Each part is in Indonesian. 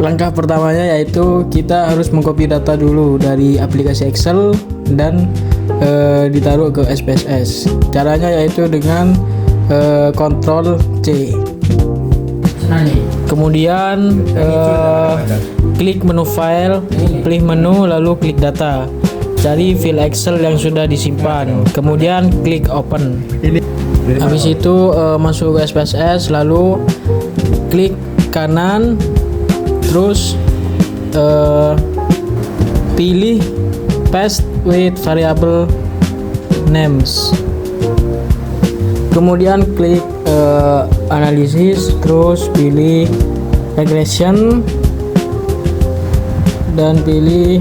Langkah pertamanya yaitu kita harus mengcopy data dulu dari aplikasi Excel dan ditaruh ke SPSS. Caranya yaitu dengan Ctrl C. Kemudian klik menu file, pilih menu lalu klik data. Cari file Excel yang sudah disimpan. Kemudian klik open. Habis itu masuk ke SPSS lalu klik kanan. Terus pilih paste with variable names. Kemudian klik analisis, terus pilih regression dan pilih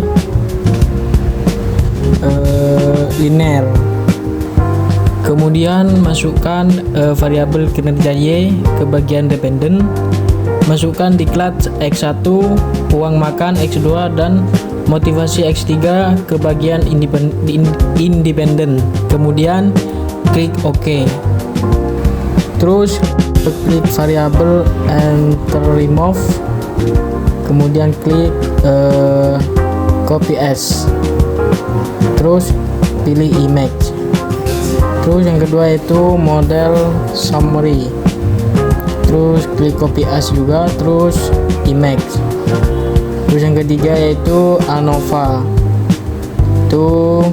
linear. Kemudian masukkan variabel kinerja Y ke bagian dependent. Masukkan diklat X1, uang makan X2 dan motivasi X3 ke bagian independen. Kemudian klik OK. Terus klik variabel enter remove. Kemudian klik copy as. Terus pilih image. Terus yang kedua itu model summary. Terus klik copy as juga, terus image. Terus yang ketiga yaitu ANOVA. Itu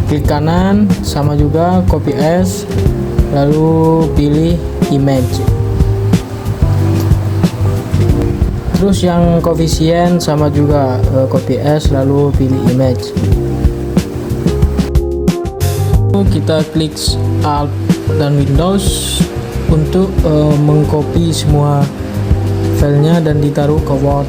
klik kanan sama juga copy as, lalu pilih image. Terus yang koefisien sama juga copy as lalu pilih image. Kita klik Alt dan Windows untuk mengcopy semua filenya dan ditaruh ke Word.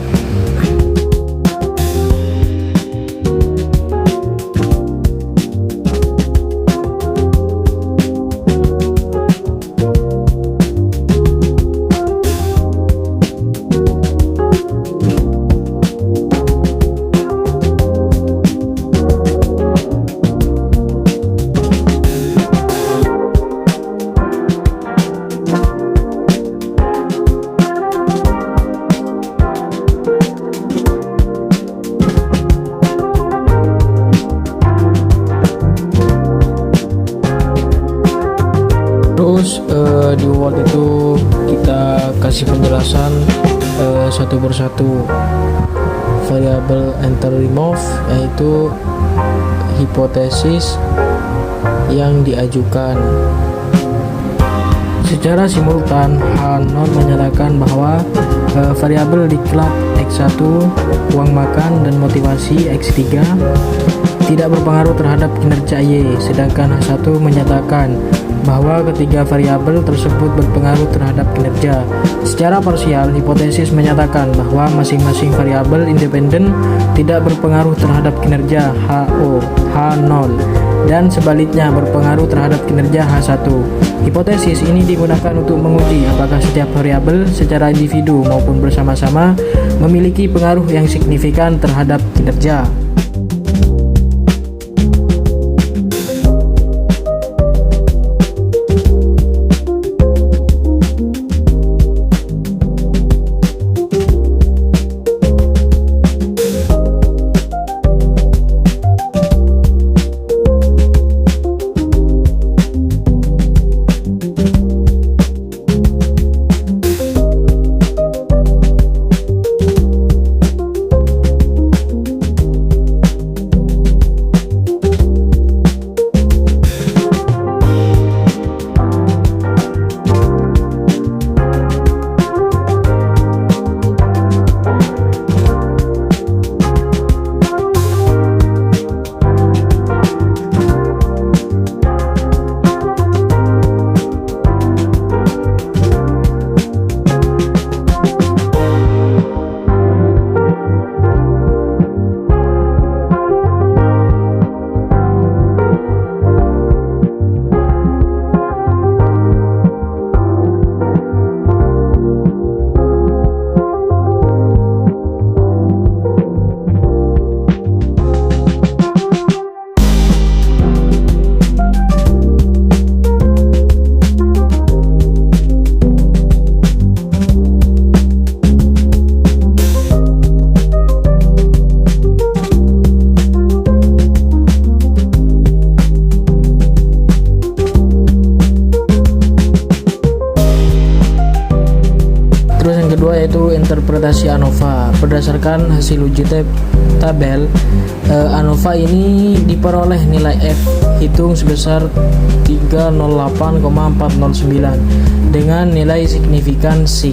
Terus di Word itu kita kasih penjelasan satu persatu. Variabel enter remove yaitu hipotesis yang diajukan. Secara simultan, H0 menyatakan bahwa variabel diklat X1, uang makan dan motivasi X3 tidak berpengaruh terhadap kinerja Y, sedangkan H1 menyatakan bahwa ketiga variabel tersebut berpengaruh terhadap kinerja. Secara parsial, hipotesis menyatakan bahwa masing-masing variabel independen tidak berpengaruh terhadap kinerja H0 dan sebaliknya berpengaruh terhadap kinerja H1. Hipotesis ini digunakan untuk menguji apakah setiap variabel secara individu maupun bersama-sama memiliki pengaruh yang signifikan terhadap kinerja. interpretasi ANOVA. Berdasarkan hasil uji tabel, ANOVA ini diperoleh nilai F hitung sebesar 308,409 dengan nilai signifikan SIG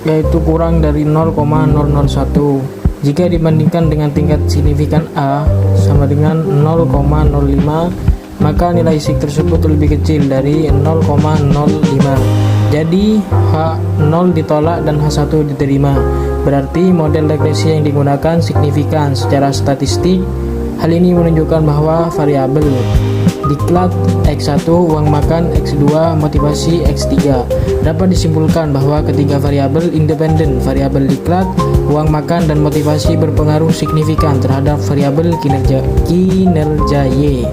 yaitu kurang dari 0,001. Jika dibandingkan dengan tingkat signifikan A sama dengan 0,05, maka nilai SIG tersebut lebih kecil dari 0,05. Jadi H0 ditolak dan H1 diterima. Berarti model regresi yang digunakan signifikan secara statistik. Hal ini menunjukkan bahwa variabel diklat X1 uang makan, X2 motivasi, X3. Dapat disimpulkan bahwa ketiga variabel independen variabel diklat, uang makan, dan motivasi berpengaruh signifikan terhadap variabel kinerja Y.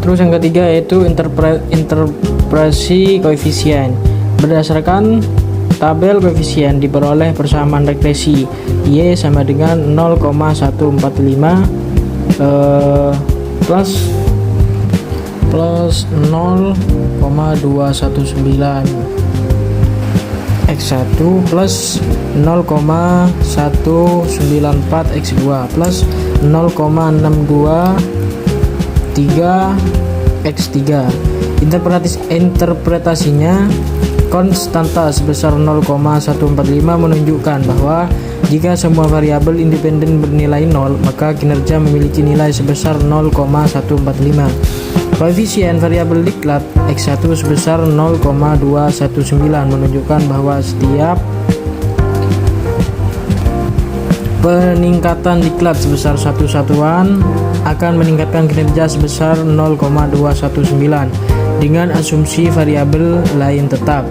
Terus yang ketiga yaitu interpretasi koefisien. Berdasarkan tabel koefisien diperoleh persamaan regresi Y sama dengan 0,145 plus 0,219 X1 plus 0,194 X2 plus 0,623 X3. Interpretasinya, konstanta sebesar 0,145 menunjukkan bahwa jika semua variabel independen bernilai 0, maka kinerja memiliki nilai sebesar 0,145. Koefisien variabel diklat X1 sebesar 0,219 menunjukkan bahwa setiap peningkatan diklat sebesar 1 satuan akan meningkatkan kinerja sebesar 0,219 dengan asumsi variabel lain tetap.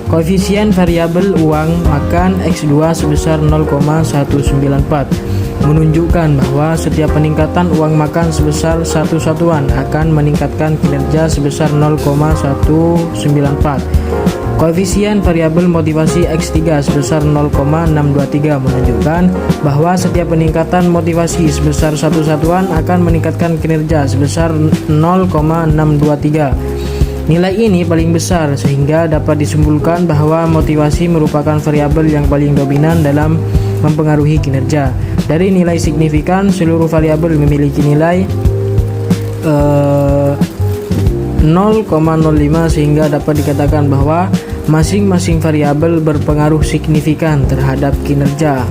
Koefisien variabel uang makan X2 sebesar 0,194 menunjukkan bahwa setiap peningkatan uang makan sebesar 1 satuan akan meningkatkan kinerja sebesar 0,194. Koefisien variabel motivasi X3 sebesar 0,623 menunjukkan bahwa setiap peningkatan motivasi sebesar 1 satuan akan meningkatkan kinerja sebesar 0,623. Nilai ini paling besar sehingga dapat disimpulkan bahwa motivasi merupakan variabel yang paling dominan dalam mempengaruhi kinerja. Dari nilai signifikan, seluruh variabel memiliki nilai 0,05 sehingga dapat dikatakan bahwa masing-masing variabel berpengaruh signifikan terhadap kinerja.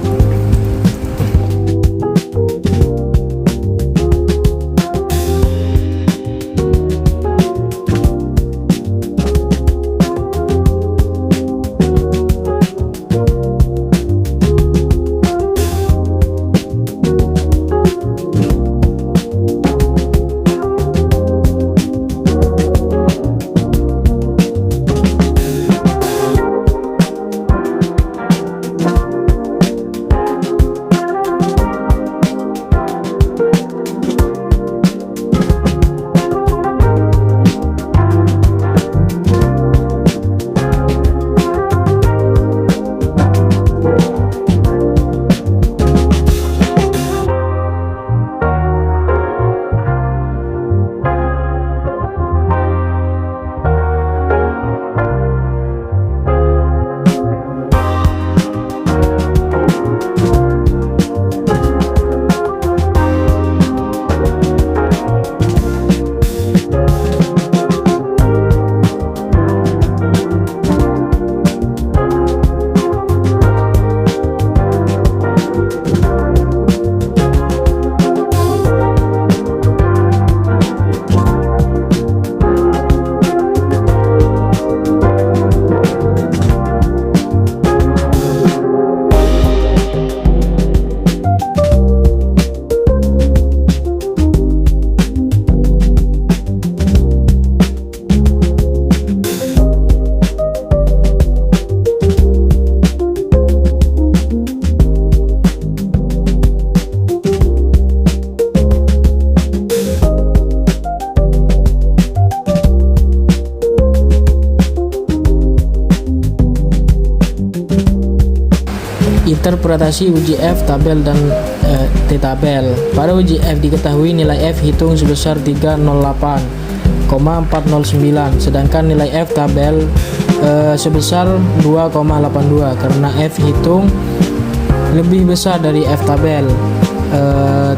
Interpretasi uji F tabel dan T tabel. Pada uji F diketahui nilai F hitung sebesar 308,409, sedangkan nilai F tabel sebesar 2,82 karena F hitung lebih besar dari F tabel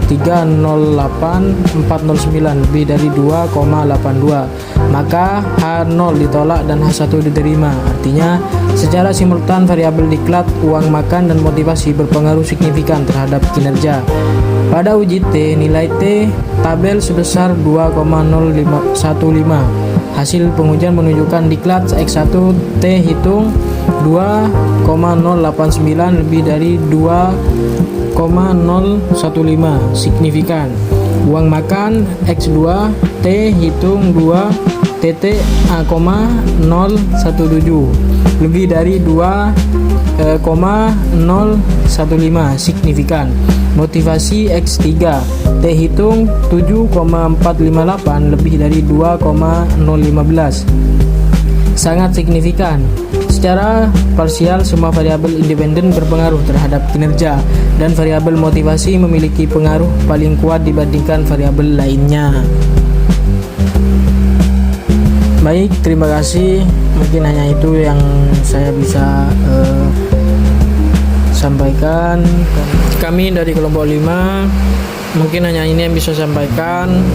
308,409 lebih dari 2,82, maka H0 ditolak dan H1 diterima. Artinya secara simultan variabel diklat, uang makan dan motivasi berpengaruh signifikan terhadap kinerja. Pada uji T, nilai T tabel sebesar 2,015. Hasil pengujian menunjukkan diklat X1 T hitung 2,089 lebih dari 2,015 signifikan. Uang makan X2 T hitung 2 TTA,017 lebih dari 2,015 signifikan. Motivasi X3 T hitung 7,458 lebih dari 2,015 sangat signifikan. Secara parsial, semua variabel independen berpengaruh terhadap kinerja, dan variabel motivasi memiliki pengaruh paling kuat dibandingkan variabel lainnya. Baik, terima kasih. Mungkin hanya itu yang saya bisa sampaikan. Kami dari kelompok 5 mungkin hanya ini yang bisa sampaikan.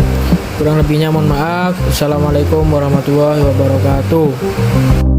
Kurang lebihnya mohon maaf. Assalamualaikum warahmatullahi wabarakatuh.